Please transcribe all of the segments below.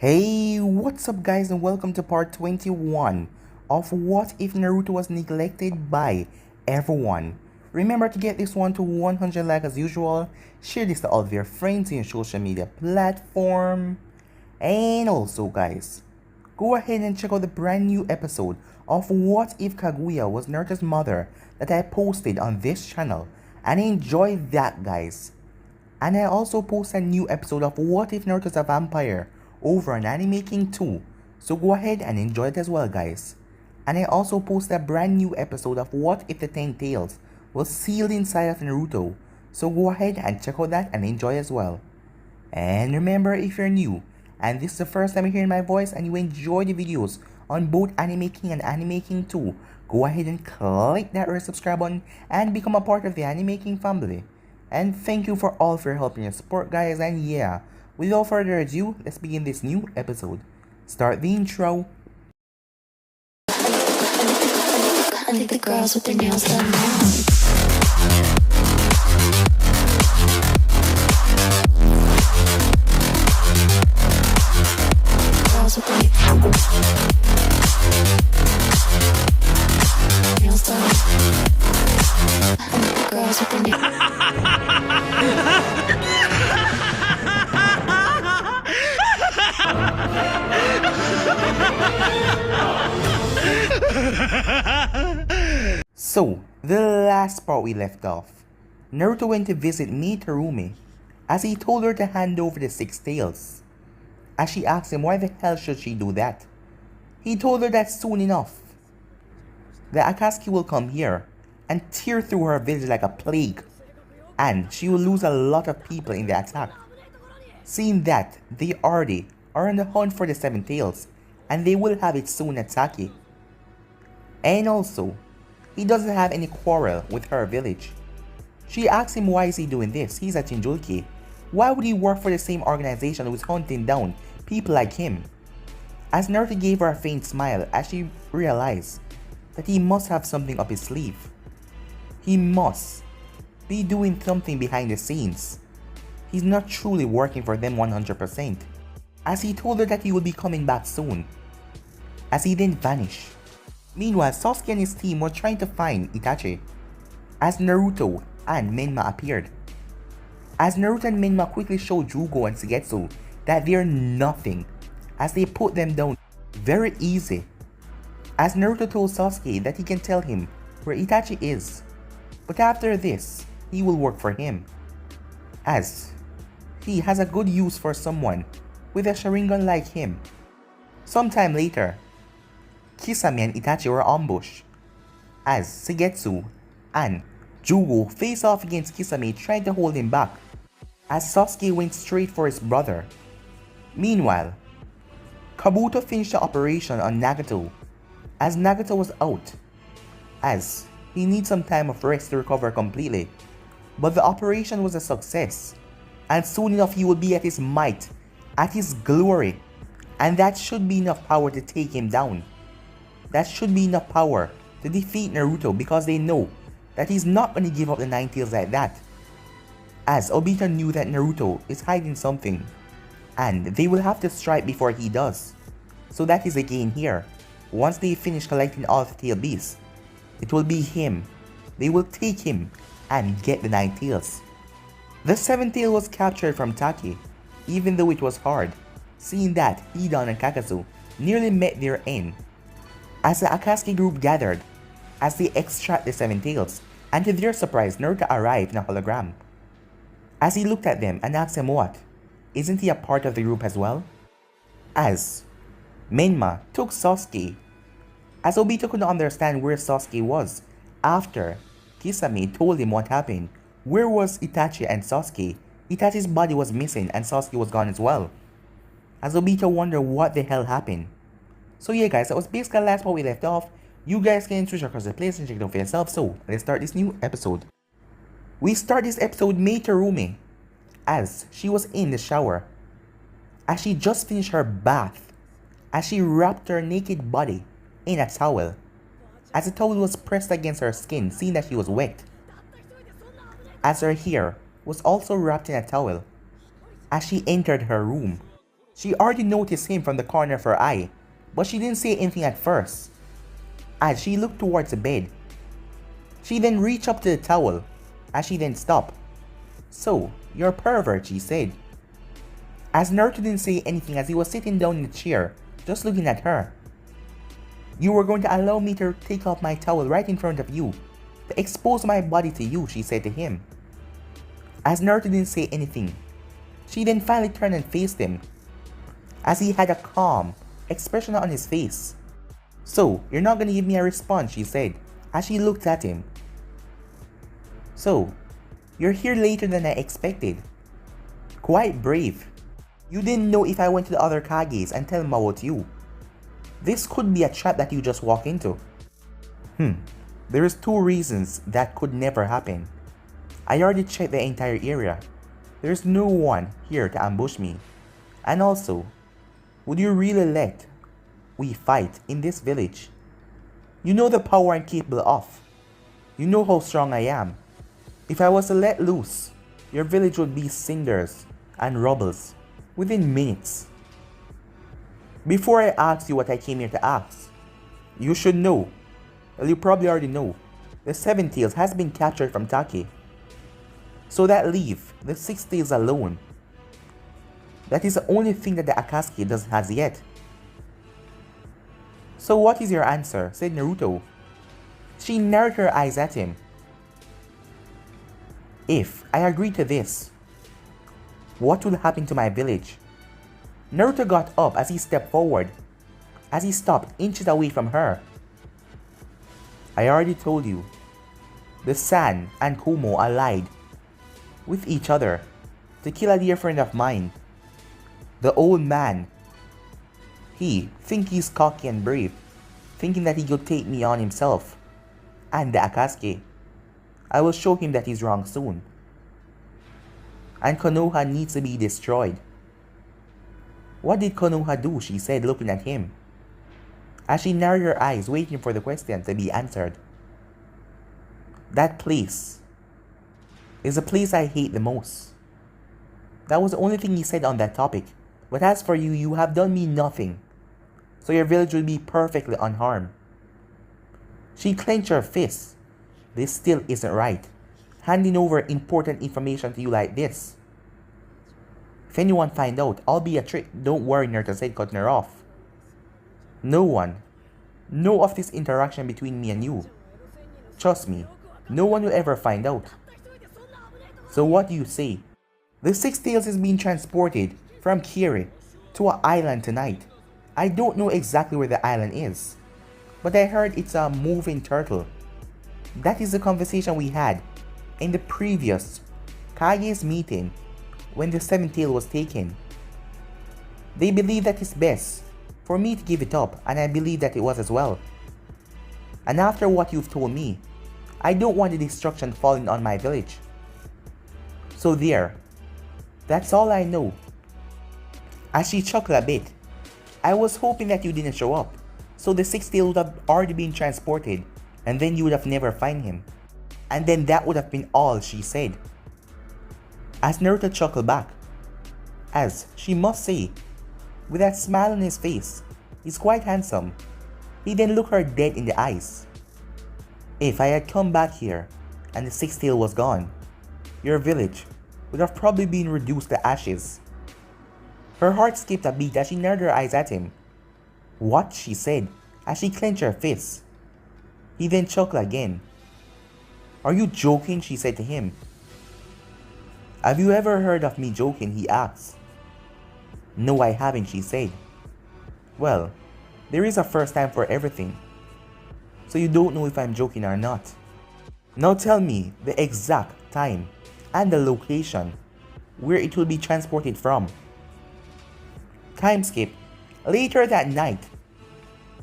Hey, what's up guys, and welcome to part 21 of What If Naruto Was Neglected by Everyone. Remember to get this one to 100 likes as usual, share this to all of your friends in your social media platform, and also guys, go ahead and check out the brand new episode of What If Kaguya Was Naruto's Mother that I posted on this channel, and enjoy that guys. And I also post a new episode of What If Naruto's a Vampire over on Anime King 2, so go ahead and enjoy it as well guys. And I also post a brand new episode of What If the 10 Tails was sealed inside of Naruto, so go ahead and check out that and enjoy as well. And remember, if you're new and this is the first time you're hearing my voice and you enjoy the videos on both Anime King and Anime King 2, go ahead and click that red subscribe button and become a part of the Anime King family. And thank you for all for your help and your support guys, and yeah, without further ado, let's begin this new episode. Start the intro. I think the girls with their nails done now. Girls with their nails done. I think the girls with their nails. So, the last part we left off, Naruto went to visit Mei Terumi as he told her to hand over the 6 tails. As she asked him why the hell should she do that, he told her that soon enough, the Akatsuki will come here and tear through her village like a plague, and she will lose a lot of people in the attack. Seeing that, they already are on the hunt for the 7 tails, and they will have it soon at Saki. And also, he doesn't have any quarrel with her village. She asks him why is he doing this, he's a Jinchuriki. Why would he work for the same organization who's hunting down people like him? As Naruto gave her a faint smile as she realized that he must have something up his sleeve. He must be doing something behind the scenes. He's not truly working for them 100%. As he told her that he would be coming back soon, as he then vanished. Meanwhile, Sasuke and his team were trying to find Itachi, as Naruto and Menma appeared. As Naruto and Menma quickly showed Jugo and Suigetsu that they're nothing, as they put them down very easy. As Naruto told Sasuke that he can tell him where Itachi is, but after this, he will work for him, as he has a good use for someone with a Sharingan like him. Sometime later, Kisame and Itachi were ambushed, as Suigetsu and Jugo faced off against Kisame trying to hold him back, as Sasuke went straight for his brother. Meanwhile, Kabuto finished the operation on Nagato, as Nagato was out, as he needs some time of rest to recover completely. But the operation was a success, and soon enough he will be at his might, at his glory, and that should be enough power to take him down. That should be enough power to defeat Naruto, because they know that he's not going to give up the 9 tails like that. As Obito knew that Naruto is hiding something, and they will have to strike before he does. So that is again here. Once they finish collecting all the tail beasts, it will be him. They will take him and get the 9 tails. The 7th tail was captured from Taki, even though it was hard, seeing that Hidan and Kakazu nearly met their end. As the Akatsuki group gathered, as they extract the 7 tails, and to their surprise, Naruto arrived in a hologram. As he looked at them and asked him what, isn't he a part of the group as well? As Menma took Sasuke, as Obito couldn't understand where Sasuke was after Kisame told him what happened. Where was Itachi and Sasuke? Itachi's body was missing and Sasuke was gone as well. As Obito wondered what the hell happened. So yeah guys, that was basically the last part we left off. You guys can switch across the place and check it out for yourself. So let's start this new episode. We start this episode Mei Terumi, as she was in the shower, as she just finished her bath, as she wrapped her naked body in a towel, as the towel was pressed against her skin, seeing that she was wet, as her hair was also wrapped in a towel, as she entered her room. She already noticed him from the corner of her eye, but she didn't say anything at first, as she looked towards the bed. She then reached up to the towel, as she then stopped. "So, you're a pervert," she said. As Naruto didn't say anything as he was sitting down in the chair, just looking at her. "You were going to allow me to take off my towel right in front of you, to expose my body to you," she said to him. As Naruto didn't say anything, she then finally turned and faced him, as he had a calm expression on his face. "So, you're not gonna give me a response," she said, as she looked at him. "So, you're here later than I expected. Quite brave. You didn't know if I went to the other Kages and tell them about you. This could be a trap that you just walk into." There's two reasons that could never happen. I already checked the entire area. There's no one here to ambush me. And also, would you really let we fight in this village? You know the power I'm capable of. You know how strong I am. If I was to let loose, your village would be cinders and rubbles within minutes. Before I ask you what I came here to ask, you should know, well, you probably already know, the Seven Tails has been captured from Take. So that leave the Six Tails alone. That is the only thing that the Akatsuki doesn't have yet. "So what is your answer?" said Naruto. She narrowed her eyes at him. "If I agree to this, what will happen to my village?" Naruto got up as he stepped forward, as he stopped inches away from her. "I already told you, the San and Kumo allied with each other to kill a dear friend of mine. The old man, he think he's cocky and brave, thinking that he could take me on himself. And the Akatsuki, I will show him that he's wrong soon. And Konoha needs to be destroyed." "What did Konoha do?" she said, looking at him, as she narrowed her eyes, waiting for the question to be answered. "That place is the place I hate the most." That was the only thing he said on that topic. "But as for you, you have done me nothing, so your village will be perfectly unharmed." She clenched her fists. "This still isn't right, handing over important information to you like this. If anyone find out, I'll be a trick." "Don't worry," Naruto said, cutting her off. "No one know of this interaction between me and you. Trust me, no one will ever find out. So what do you say?" "The Six Tails is being transported from Kiri to an island tonight. I don't know exactly where the island is, but I heard it's a moving turtle. That is the conversation we had in the previous Kage's meeting when the Seventh Tail was taken. They believe that it's best for me to give it up, and I believe that it was as well. And after what you've told me, I don't want the destruction falling on my village. So there, that's all I know." As she chuckled a bit, "I was hoping that you didn't show up, so the Six Tail would have already been transported, and then you would have never find him. And then that would have been all," she said. As Naruto chuckled back, as she must say, with that smile on his face, he's quite handsome. He then looked her dead in the eyes. "If I had come back here and the Six Tail was gone, your village would have probably been reduced to ashes." Her heart skipped a beat as she narrowed her eyes at him. "What?" she said, as she clenched her fists. He then chuckled again. "Are you joking?" she said to him. "Have you ever heard of me joking?" he asked. "No, I haven't," she said. "Well, there is a first time for everything, so you don't know if I'm joking or not. Now tell me the exact time and the location where it will be transported from." Time skip. Later that night,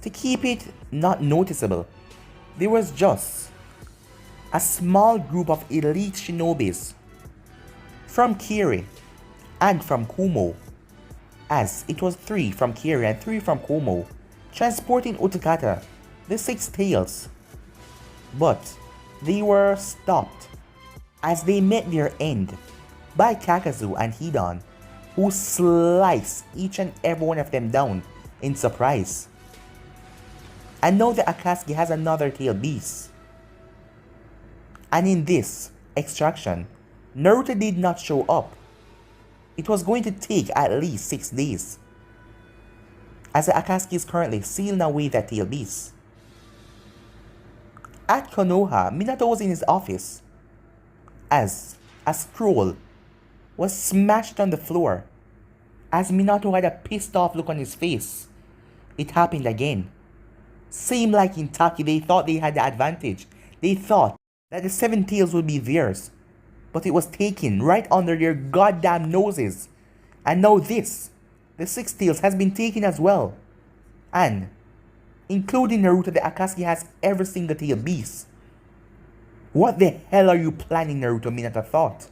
to keep it not noticeable, there was just a small group of elite shinobis from Kiri and from Kumo, as it was 3 from Kiri and 3 from Kumo, transporting Utakata, the Six Tails. But they were stopped as they met their end by Kakazu and Hidan, who sliced each and every one of them down in surprise. And now the Akatsuki has another tail beast. And in this extraction, Naruto did not show up. It was going to take at least 6 days, as the Akatsuki is currently sealing away that tail beast. At Konoha, Minato was in his office as a scroll was smashed on the floor. As Minato had a pissed off look on his face, it happened again. Same like in Taki, they thought they had the advantage. They thought that the 7 tails would be theirs, but it was taken right under their goddamn noses. And now this, the 6 tails, has been taken as well. And, including Naruto, the Akatsuki has every single tail beast. What the hell are you planning, Naruto? Minato thought.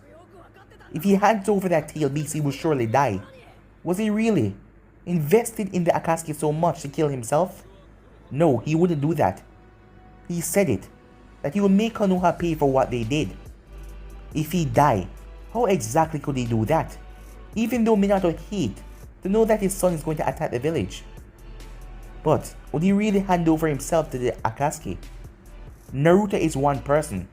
If he hands over that tail beast, he will surely die. Was he really invested in the Akatsuki so much to kill himself? No, he wouldn't do that. He said it, that he would make Konoha pay for what they did. If he died, how exactly could he do that? Even though Minato hated to know that his son is going to attack the village. But would he really hand over himself to the Akatsuki? Naruto is one person.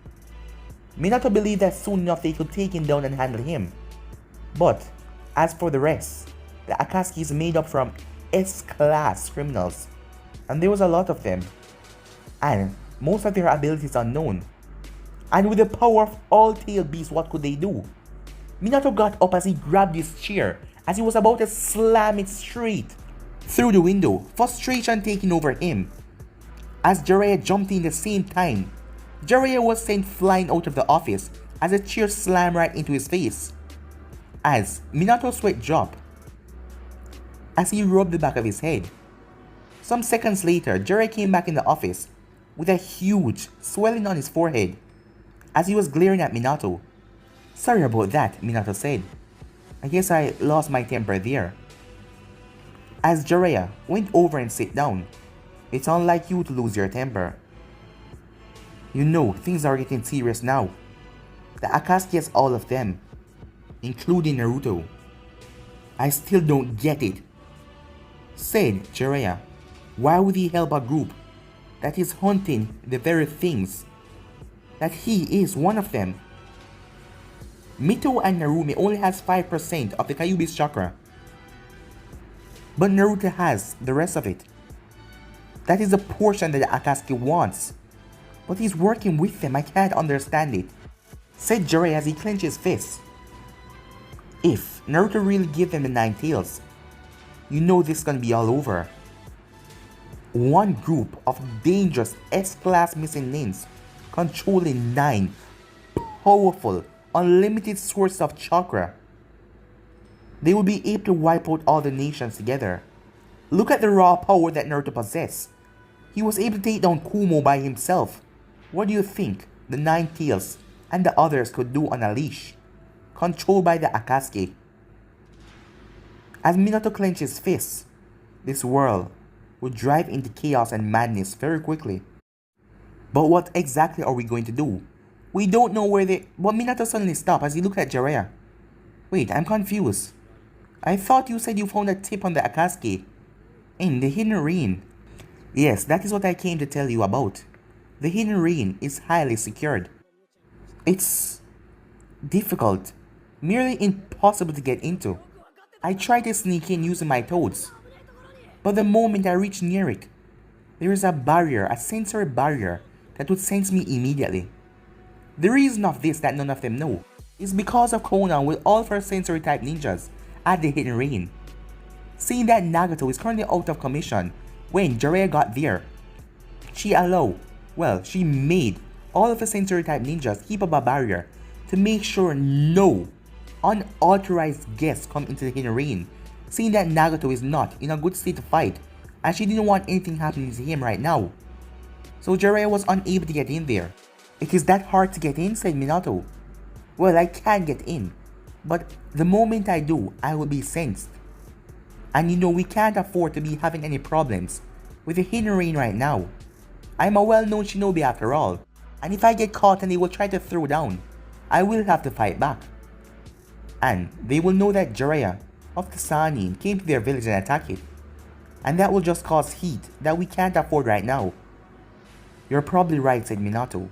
Minato believed that soon enough they could take him down and handle him. But as for the rest, the Akatsuki is made up from S-class criminals. And there was a lot of them. And most of their abilities unknown. And with the power of all tail beasts, what could they do? Minato got up as he grabbed his chair as he was about to slam it straight through the window, frustration taking over him. As Jiraiya jumped in the same time, Jiraiya was sent flying out of the office as a chair slammed right into his face. As Minato's sweat dropped as he rubbed the back of his head. Some seconds later, Jiraiya came back in the office with a huge swelling on his forehead as he was glaring at Minato. "Sorry about that," Minato said. "I guess I lost my temper there." As Jiraiya went over and sat down, "It's unlike you to lose your temper. You know, things are getting serious now. The Akatsuki has all of them, including Naruto. I still don't get it," said Jiraiya. "Why would he help a group that is hunting the very things that he is one of them? Mito and Narumi only has 5% of the Kyuubi's chakra, but Naruto has the rest of it. That is the portion that the Akatsuki wants, but he's working with them. I can't understand it," said Jiraiya as he clenched his fist. "If Naruto really gave them the 9 tails, you know this is gonna be all over. One group of dangerous S-class missing links controlling 9 powerful, unlimited sources of chakra. They will be able to wipe out all the nations together. Look at the raw power that Naruto possessed. He was able to take down Kumo by himself. What do you think the 9 tails and the others could do on a leash, controlled by the Akatsuki?" As Minato clenched his fists, this world would drive into chaos and madness very quickly. But what exactly are we going to do? We don't know where they... But Minato suddenly stopped as he looked at Jiraiya. "Wait, I'm confused. I thought you said you found a tip on the Akatsuki in the hidden ring." "Yes, that is what I came to tell you about. The hidden ring is highly secured. It's difficult, nearly impossible to get into. I tried to sneak in using my toads, but the moment I reached near it, there is a barrier, a sensory barrier that would sense me immediately. The reason of this that none of them know is because of Konoha with all of her sensory type ninjas at the hidden ring. Seeing that Nagato is currently out of commission when Jiraiya got there, she made all of the sensory type ninjas keep up a barrier to make sure no unauthorized guests come into the hidden ring, seeing that Nagato is not in a good state to fight and she didn't want anything happening to him right now. So Jiraiya was unable to get in there. "It is that hard to get in," said Minato. "Well, I can get in, but the moment I do, I will be sensed. And you know we can't afford to be having any problems with the hidden ring right now. I'm a well-known shinobi after all, and if I get caught and they will try to throw down, I will have to fight back. And they will know that Jiraiya of the Sannin came to their village and attacked it. And that will just cause heat that we can't afford right now. You're probably right, said Minato.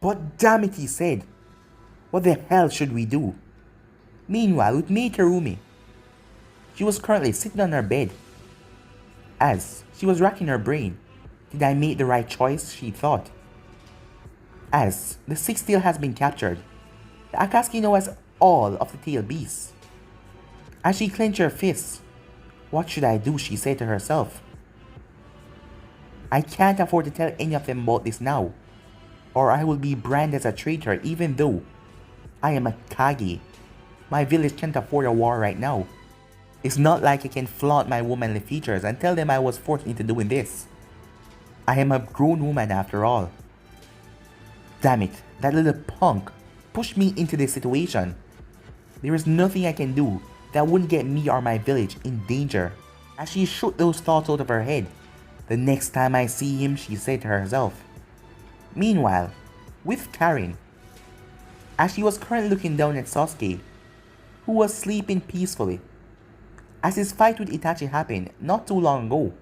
But damn it, he said. What the hell should we do? Meanwhile, with Mei Terumi, she was currently sitting on her bed. As she was racking her brain, did I make the right choice, she thought. As the sixth tail has been captured, the Akatsuki now has all of the tail beasts. As she clenched her fists, what should I do, she said to herself. I can't afford to tell any of them about this now, or I will be branded as a traitor even though I am a Kage. My village can't afford a war right now. It's not like I can flaunt my womanly features and tell them I was forced into doing this. I am a grown woman after all. Damn it, that little punk pushed me into this situation. There is nothing I can do that wouldn't get me or my village in danger. As she shook those thoughts out of her head, the next time I see him, she said to herself. Meanwhile, with Karin, as she was currently looking down at Sasuke, who was sleeping peacefully, as his fight with Itachi happened not too long ago.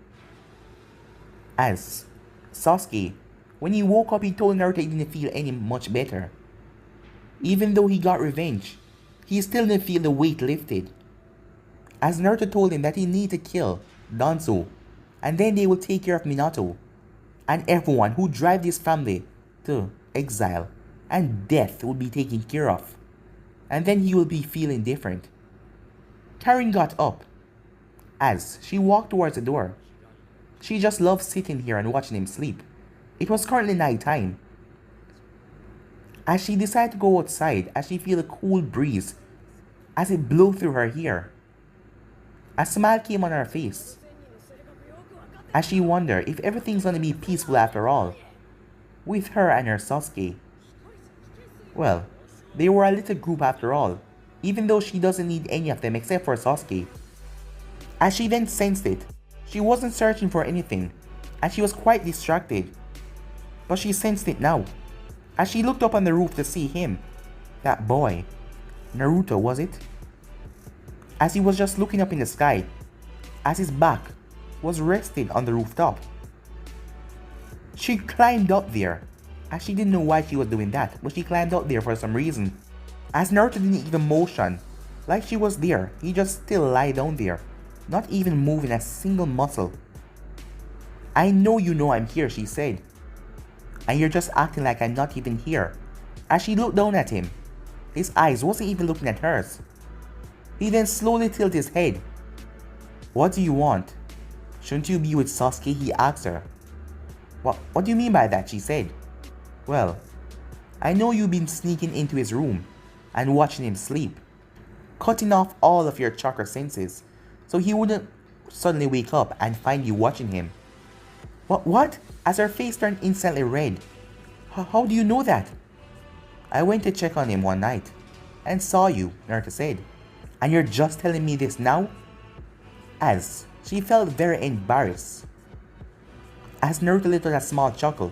As Sasuke, when he woke up, he told Naruto he didn't feel any much better. Even though he got revenge, he still didn't feel the weight lifted. As Naruto told him that he needed to kill Danzo, and then they will take care of Minato, and everyone who drive this family to exile, and death will be taken care of, and then he will be feeling different. Karin got up. As she walked towards the door, she just loved sitting here and watching him sleep. It was currently night time. As she decided to go outside, as she feel a cool breeze as it blew through her hair. A smile came on her face as she wondered if everything's gonna be peaceful after all, with her and her Sasuke. Well, they were a little group after all, even though she doesn't need any of them except for Sasuke. As she then sensed it, she wasn't searching for anything, and she was quite distracted. But she sensed it now, as she looked up on the roof to see him. That boy, Naruto, was it? As he was just looking up in the sky, as his back was resting on the rooftop. She climbed up there, as she didn't know why she was doing that, but she climbed up there for some reason. As Naruto didn't even motion, like she was there, he just still lie down there, not even moving a single muscle. I know you know I'm here, she said, and you're just acting like I'm not even here. As she looked down at him, his eyes wasn't even looking at hers. He then slowly tilted his head. What do you want? Shouldn't you be with Sasuke? He asked her. What do you mean by that? She said. Well, I know you've been sneaking into his room and watching him sleep, cutting off all of your chakra senses so he wouldn't suddenly wake up and find you watching him. What? As her face turned instantly red. How do you know that? I went to check on him one night and saw you, Naruto said. And you're just telling me this now? As she felt very embarrassed. As Naruto let out a small chuckle.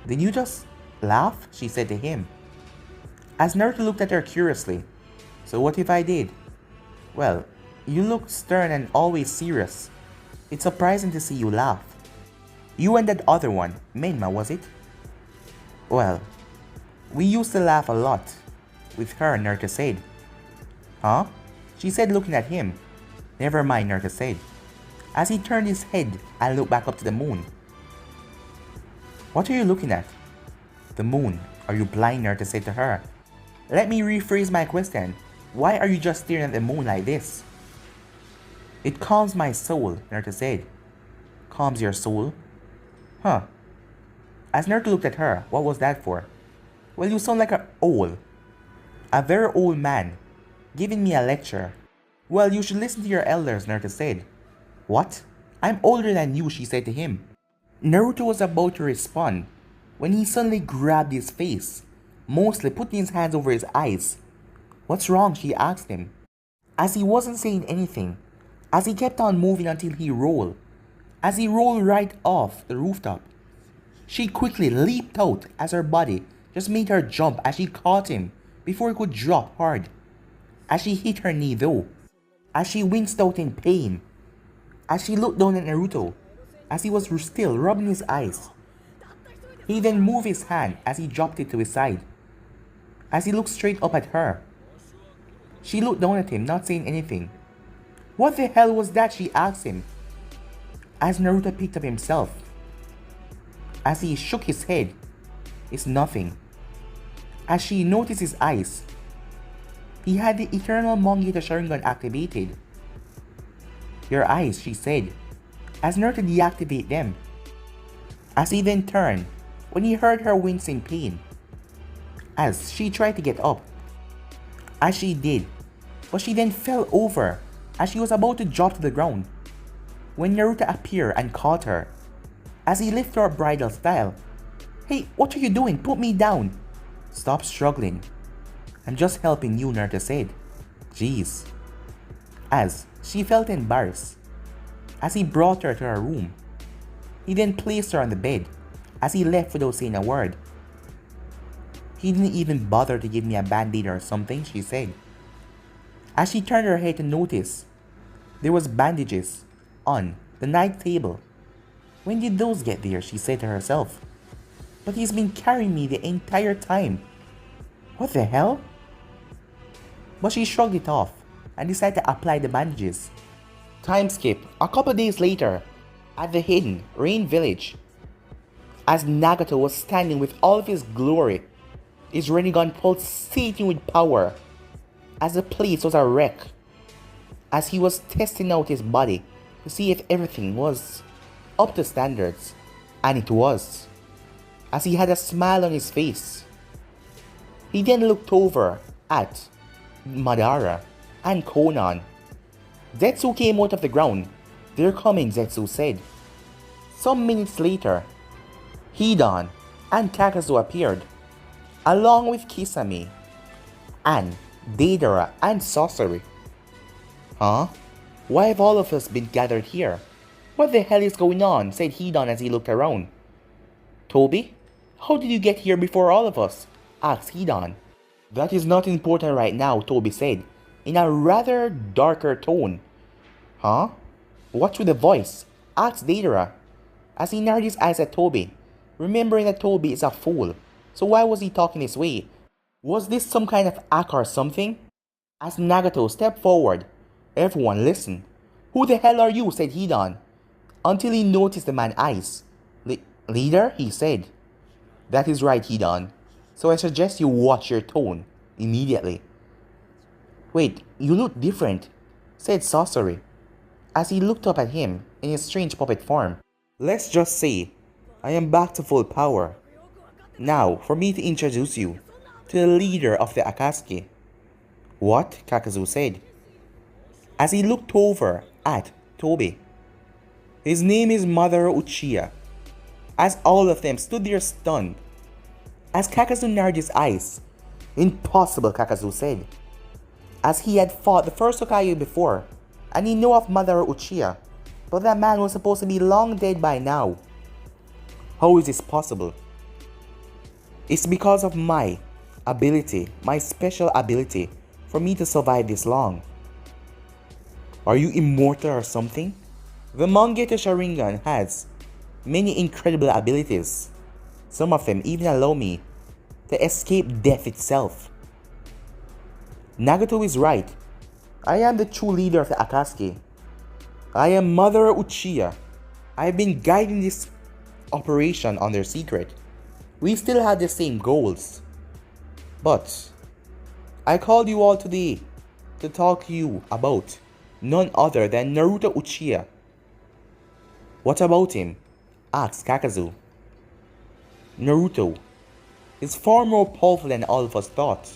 Did you just laugh? She said to him. As Naruto looked at her curiously. So what if I did? Well, you look stern and always serious. It's surprising to see you laugh. You and that other one, Menma, was it? Well, we used to laugh a lot with her, Naruto said. Huh? She said, looking at him. Never mind, Naruto said, as he turned his head and looked back up to the moon. What are you looking at? The moon. Are you blind? Naruto said to her. Let me rephrase my question. Why are you just staring at the moon like this? It calms my soul, Naruto said. Calms your soul? Huh. As Naruto looked at her, what was that for? Well, you sound like an owl. A very old man, giving me a lecture. Well, you should listen to your elders, Naruto said. What? I'm older than you, she said to him. Naruto was about to respond when he suddenly grabbed his face, mostly putting his hands over his eyes. What's wrong? She asked him. As he wasn't saying anything, as he kept on moving until he rolled. As he rolled right off the rooftop, she quickly leaped out as her body just made her jump as she caught him before he could drop hard. As she hit her knee though, as she winced out in pain, as she looked down at Naruto, as he was still rubbing his eyes. He then moved his hand as he dropped it to his side, as he looked straight up at her. She looked down at him, not saying anything. What the hell was that, she asked him, as Naruto picked up himself. As he shook his head, it's nothing. As she noticed his eyes, he had the eternal Mongeta Sharingan activated. Your eyes, she said, as Naruto deactivated them. As he then turned, when he heard her wince in pain, as she tried to get up. As she did, but she then fell over as she was about to drop to the ground, when Naruto appeared and caught her, as he lifted her bridal style. Hey, what are you doing? Put me down. Stop struggling. I'm just helping you, Naruto said. Jeez. As she felt embarrassed, as he brought her to her room. He then placed her on the bed, as he left without saying a word. He didn't even bother to give me a band-aid or something, she said. As she turned her head to notice, there was bandages on the night table. When did those get there, she said to herself. But he's been carrying me the entire time. What the hell? But she shrugged it off and decided to apply the bandages. Time skip a couple days later at the hidden Rain Village, as Nagato was standing with all of his glory, his Rinnegan pulsating with power, as the place was a wreck, as he was testing out his body to see if everything was up to standards, and it was, as he had a smile on his face. He then looked over at Madara and Konan. Zetsu came out of the ground. They're coming, Zetsu said. Some minutes later, Hidan and Kakazu appeared, along with Kisame and Deidara and Sorcery. Huh? Why have all of us been gathered here? What the hell is going on? Said Hidan as he looked around. Toby, how did you get here before all of us? Asked Hidan. That is not important right now, Toby said, in a rather darker tone. Huh? What's with the voice? Asked Deidara, as he narrowed his eyes at Toby, remembering that Toby is a fool. So why was he talking this way? Was this some kind of act or something? As Nagato stepped forward, everyone listened. Who the hell are you? Said Hidan, until he noticed the man's eyes. Leader? He said. That is right, Hidan. So I suggest you watch your tone immediately. Wait, you look different, said Sorcery, as he looked up at him in his strange puppet form. Let's just say, I am back to full power. Now, for me to introduce you to the leader of the Akatsuki. What? Kakazu said, as he looked over at Toby. His name is Madara Uchiha. As all of them stood there stunned, as Kakazu narrowed his eyes. Impossible, Kakazu said, as he had fought the first Hokage before, and he knew of Madara Uchiha, but that man was supposed to be long dead by now. How is this possible? It's because of my ability, my special ability, for me to survive this long. Are you immortal or something? The Mongeta Sharingan has many incredible abilities. Some of them even allow me to escape death itself. Nagato is right. I am the true leader of the Akatsuki. I am Madara Uchiha. I have been guiding this operation under secret. We still have the same goals. But I called you all today to talk to you about none other than Naruto Uchiha. What about him? Asked Kakazu. Naruto is far more powerful than all of us thought.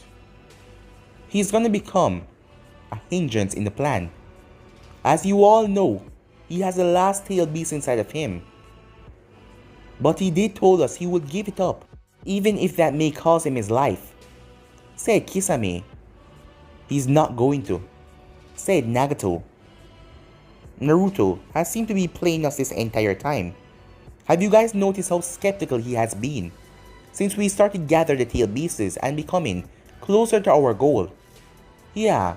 He's gonna become a hindrance in the plan. As you all know, he has the last tail beast inside of him. But he did told us he would give it up, even if that may cost him his life, said Kisame. He's not going to, said Nagato. Naruto has seemed to be playing us this entire time. Have you guys noticed how skeptical he has been since we started gather the tail beasts and becoming closer to our goal? Yeah,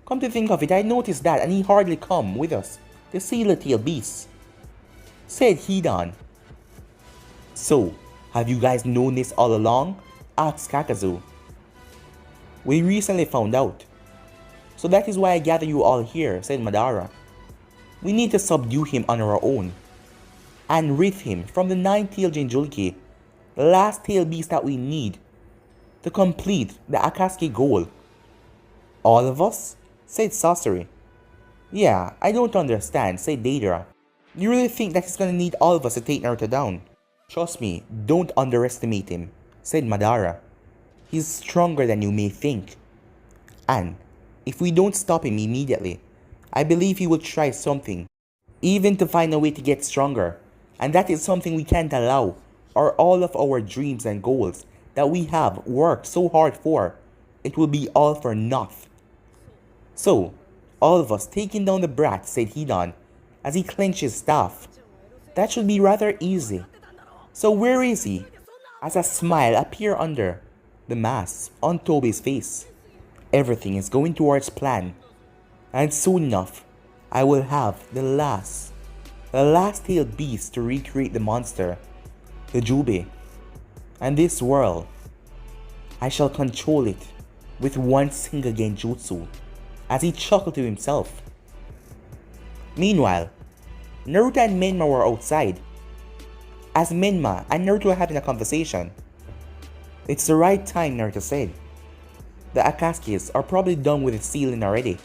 Come to think of it, I noticed that and he hardly come with us, the sailor-tail beast, said Hidan. So, have you guys known this all along? Asked Kakazu. We recently found out. So that is why I gather you all here, said Madara. We need to subdue him on our own and rid him from the nine-tailed Jinchuriki, the last tail beast that we need to complete the Akatsuki goal. All of us? Said Sasori. Yeah, I don't understand, said Deidara. You really think that he's gonna need all of us to take Naruto down? Trust me, don't underestimate him, said Madara. He's stronger than you may think. And if we don't stop him immediately, I believe he will try something, even to find a way to get stronger. And that is something we can't allow, or all of our dreams and goals that we have worked so hard for, it will be all for naught. So, all of us taking down the brat, said Hidan, as he clenched his staff. That should be rather easy. So where is he? As a smile appeared under the mask on Tobi's face. Everything is going towards plan. And soon enough, I will have the last tailed beast to recreate the monster, the Jube. And this world, I shall control it with one single genjutsu, as he chuckled to himself. Meanwhile, Naruto and Menma were outside, as Menma and Naruto were having a conversation. It's the right time, Naruto said. The Akatsukis are probably done with the sealing already,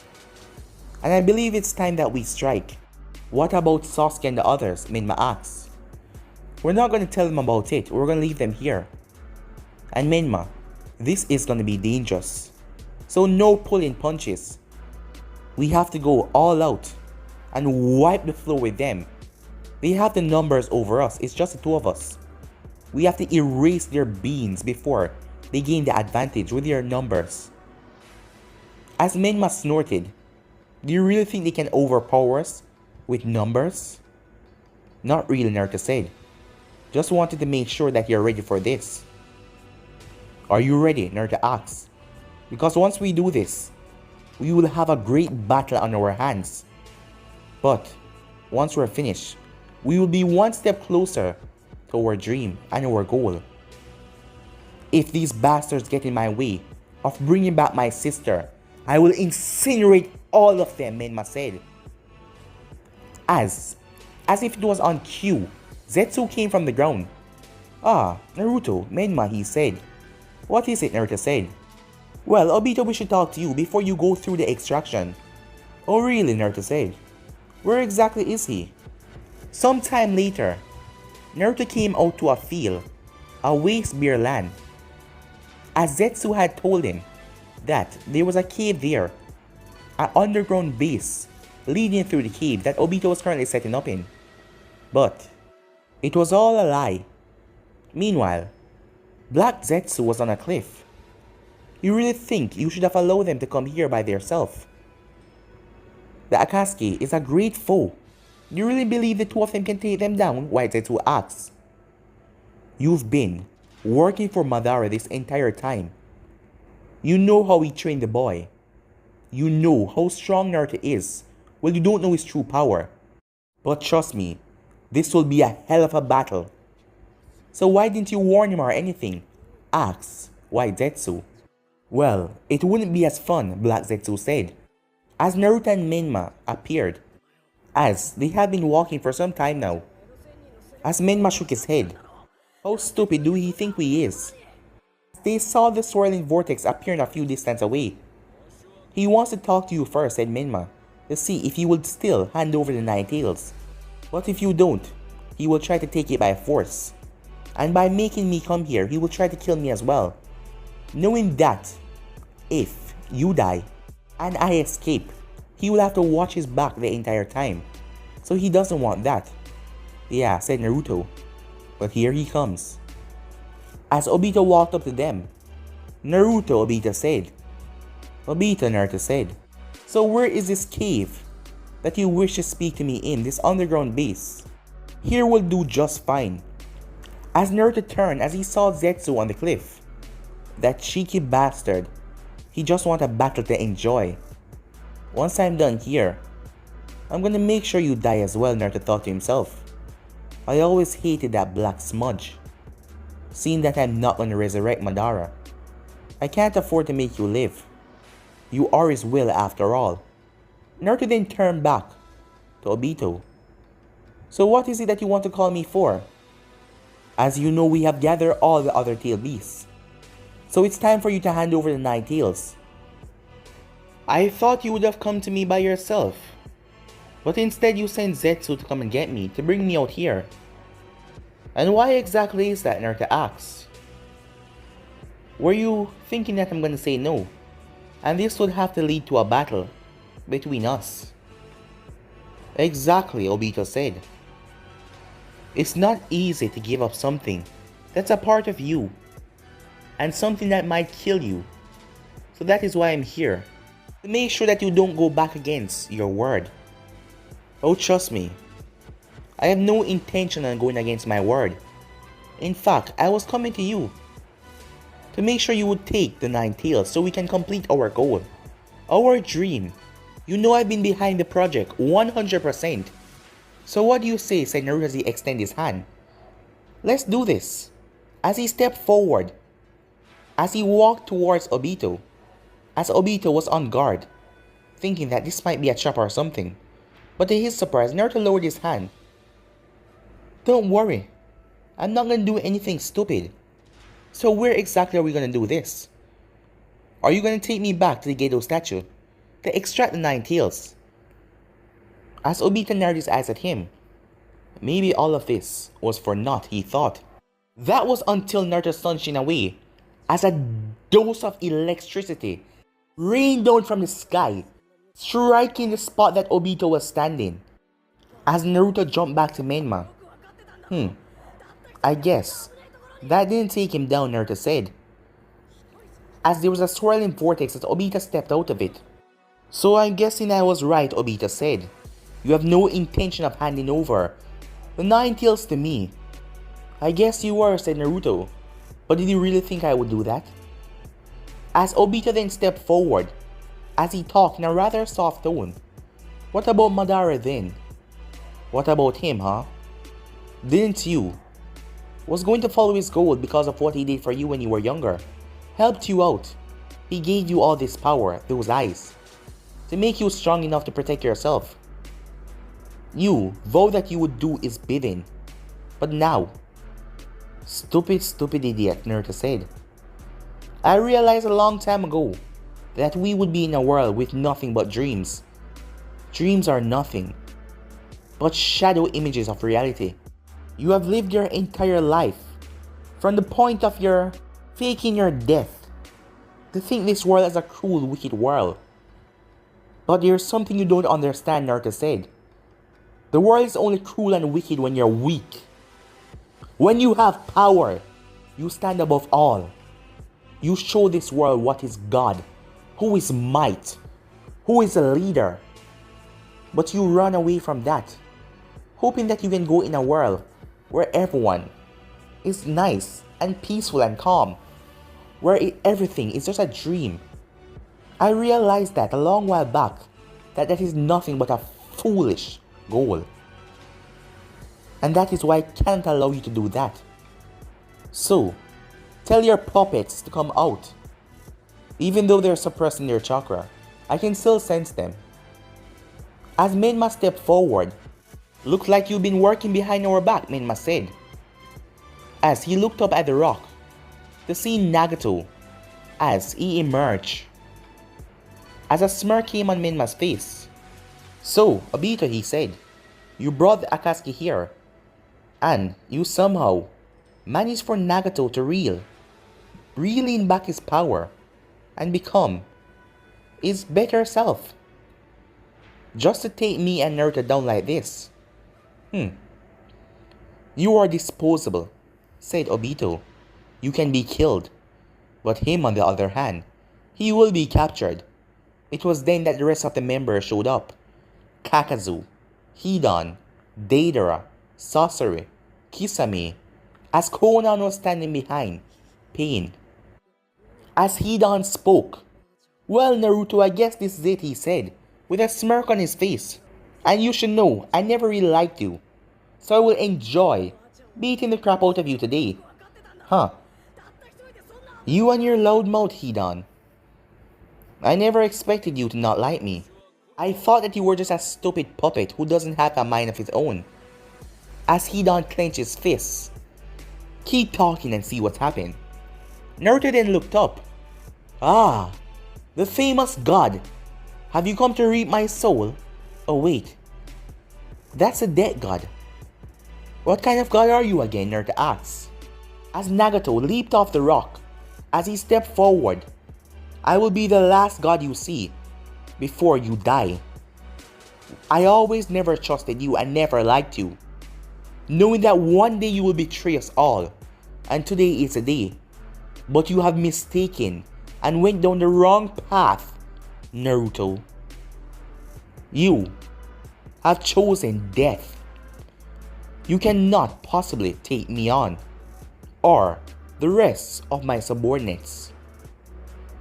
and I believe it's time that we strike. What about Sasuke and the others? Menma asked. We're not going to tell them about it, we're going to leave them here. And Menma, this is going to be dangerous, so no pulling punches. We have to go all out and wipe the floor with them. They have the numbers over us, it's just the two of us. We have to erase their beings before they gain the advantage with their numbers. As Menma snorted, do you really think they can overpower us with numbers? Not really, Naruto said. Just wanted to make sure that you're ready for this. Are you ready? Naruto asked. Because once we do this, we will have a great battle on our hands. But once we're finished, we will be one step closer to our dream and our goal. If these bastards get in my way of bringing back my sister, I will incinerate all of them, Menma said. As if it was on cue, Zetsu came from the ground. Ah, Naruto, Menma, he said. What is it? Naruto said. Well, Obito, we should talk to you before you go through the extraction. Oh really? Naruto said. Where exactly is he? Sometime later, Naruto came out to a field, a waste-bare land, as Zetsu had told him that there was a cave there, an underground base leading through the cave that Obito was currently setting up in. But it was all a lie. Meanwhile, Black Zetsu was on a cliff. You really think you should have allowed them to come here by themselves? The Akatsuki is a great foe. Do you really believe the two of them can take them down? White Zetsu asks. You've been working for Madara this entire time. You know how he trained the boy. You know how strong Naruto is. Well, you don't know his true power. But trust me, this will be a hell of a battle. So why didn't you warn him or anything? Asks White Zetsu. Well, it wouldn't be as fun, Black Zetsu said, as Naruto and Menma appeared, as they have been walking for some time now. As Menma shook his head. How stupid do he think he is? They saw the swirling vortex appearing a few distance away. He wants to talk to you first, said Menma, to see if you would still hand over the Nine Tails. But if you don't, he will try to take it by force. And by making me come here, he will try to kill me as well. Knowing that, if you die, and I escape, he will have to watch his back the entire time. So he doesn't want that. Yeah, said Naruto. But here he comes. As Obito walked up to them, Naruto, Obito said. Obito, Naruto said. So where is this cave that you wish to speak to me in, this underground base? Here will do just fine. As Naruto turned as he saw Zetsu on the cliff. That cheeky bastard. He just wants a battle to enjoy. Once I'm done here, I'm gonna make sure you die as well, Naruto thought to himself. I always hated that black smudge. Seeing that I'm not gonna resurrect Madara, I can't afford to make you live. You are his will after all. Naruto then turned back to Obito. So what is it that you want to call me for? As you know, we have gathered all the other tail beasts. So it's time for you to hand over the 9 tails. I thought you would have come to me by yourself. But instead you sent Zetsu to come and get me, to bring me out here. And why exactly is that, Naruto asks. Were you thinking that I'm gonna say no? And this would have to lead to a battle between us. Exactly, Obito said. It's not easy to give up something that's a part of you, and something that might kill you. So that is why I'm here, to make sure that you don't go back against your word. Oh, trust me, I have no intention on going against my word. In fact, I was coming to you to make sure you would take the 9 tails so we can complete our goal, our dream. You know I've been behind the project 100%. So what do you say, said Naruto as he extended his hand. Let's do this. As he stepped forward, as he walked towards Obito, as Obito was on guard, thinking that this might be a trap or something. But to his surprise, Naruto lowered his hand. Don't worry, I'm not gonna do anything stupid. So where exactly are we gonna do this? Are you gonna take me back to the Gedo statue to extract the 9 tails? As Obito narrowed his eyes at him, maybe all of this was for naught, he thought. That was until Naruto sunshine away, as a dose of electricity rained down from the sky, striking the spot that Obito was standing. As Naruto jumped back to Menma. I guess that didn't take him down, Naruto said, as there was a swirling vortex as Obito stepped out of it. So I'm guessing I was right, Obito said. You have no intention of handing over the 9 tails to me. I guess you were, said Naruto. But did you really think I would do that? As Obito then stepped forward, as he talked in a rather soft tone. What about Madara then? What about him, huh? Didn't you? Was going to follow his goal because of what he did for you when you were younger. Helped you out. He gave you all this power, those eyes, to make you strong enough to protect yourself. You vowed that you would do his bidding. But now, stupid idiot, Naruto said. I realized a long time ago that we would be in a world with nothing but dreams. Dreams are nothing but shadow images of reality. You have lived your entire life, from the point of your faking your death, to think this world is a cruel, wicked world. But there's something you don't understand, Naruto said. The world is only cruel and wicked when you're weak. When you have power, you stand above all. You show this world what is God, who is might, who is a leader. But you run away from that, hoping that you can go in a world where everyone is nice and peaceful and calm, where everything is just a dream. I realized that a long while back, that is nothing but a foolish goal. And that is why I can't allow you to do that. So, tell your puppets to come out. Even though they're suppressing their chakra, I can still sense them. As Menma stepped forward, looked like you've been working behind our back, Menma said. As he looked up at the rock, to see Nagato as he emerged. As a smirk came on Menma's face. So, Obito, he said, you brought the Akatsuki here, and you somehow managed for Nagato to reeling back his power, and become his better self. Just to take me and Naruto down like this. You are disposable, said Obito. You can be killed. But him, on the other hand, he will be captured. It was then that the rest of the members showed up. Kakazu, Hidan, Deidara, Sasori, Kisame, as Konan was standing behind, pained. As Hidan spoke, well, Naruto, I guess this is it, he said. with a smirk on his face. And you should know, I never really liked you. So I will enjoy beating the crap out of you today. Huh. You and your loudmouth, Hidan. I never expected you to not like me. I thought that you were just a stupid puppet who doesn't have a mind of his own. As Hidan clenched his fists. Keep talking and see what's happened. Naruto then looked up. Ah, the famous god. Have you come to reap my soul? Oh wait, that's a dead god. What kind of god are you again? Naruto asks. As Nagato leaped off the rock, as he stepped forward, I will be the last god you see before you die. I always never trusted you and never liked you, knowing that one day you will betray us all, and today is the day. But you have mistaken and went down the wrong path, Naruto. You have chosen death. You cannot possibly take me on, or the rest of my subordinates.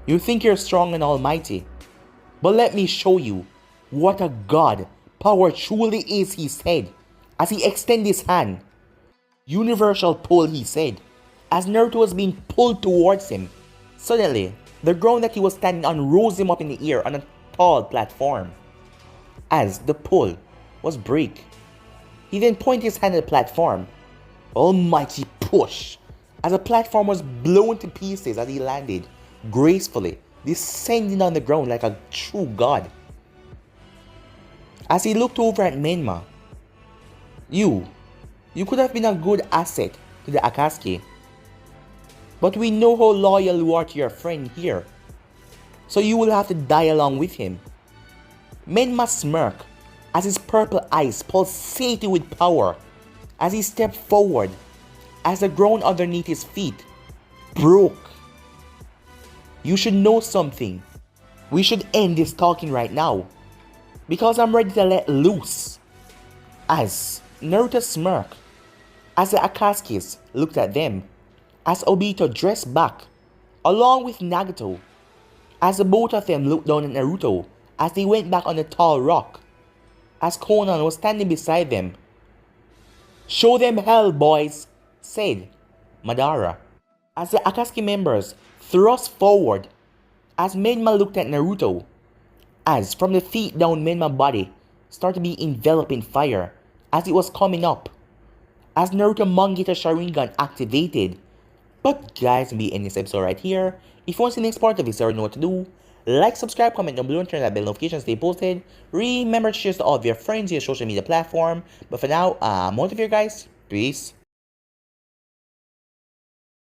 You think you're strong and almighty, but let me show you what a god power truly is, he said, as he extended his hand. Universal pull, he said, as Naruto was being pulled towards him. Suddenly, the ground that he was standing on rose him up in the air on a tall platform. As the pull was break, he then pointed his hand at the platform. Almighty push, as the platform was blown to pieces as he landed, gracefully descending on the ground like a true god. As he looked over at Menma, you could have been a good asset to the Akatsuki, but we know how loyal you are to your friend here, so you will have to die along with him. Menma smirked as his purple eyes pulsated with power as he stepped forward, as the ground underneath his feet broke. You should know something. We should end this talking right now, because I'm ready to let loose. As Naruto smirked, as the Akatsukis looked at them, as Obito dressed back, along with Nagato, as the both of them looked down at Naruto as they went back on the tall rock, as Konan was standing beside them. Show them hell, boys, said Madara, as the Akatsuki members thrust forward, as Menma looked at Naruto, as from the feet down Menma's body started to be enveloped in fire as it was coming up, as Naruto Mangita Sharingan activated. But guys, we'll be ending this episode right here. If you want to see the next part of this, you already know what to do. Like, subscribe, comment down below, and turn that bell notification to stay posted. Remember to share to all of your friends, your social media platform. But for now, I'm out of here, guys. Peace.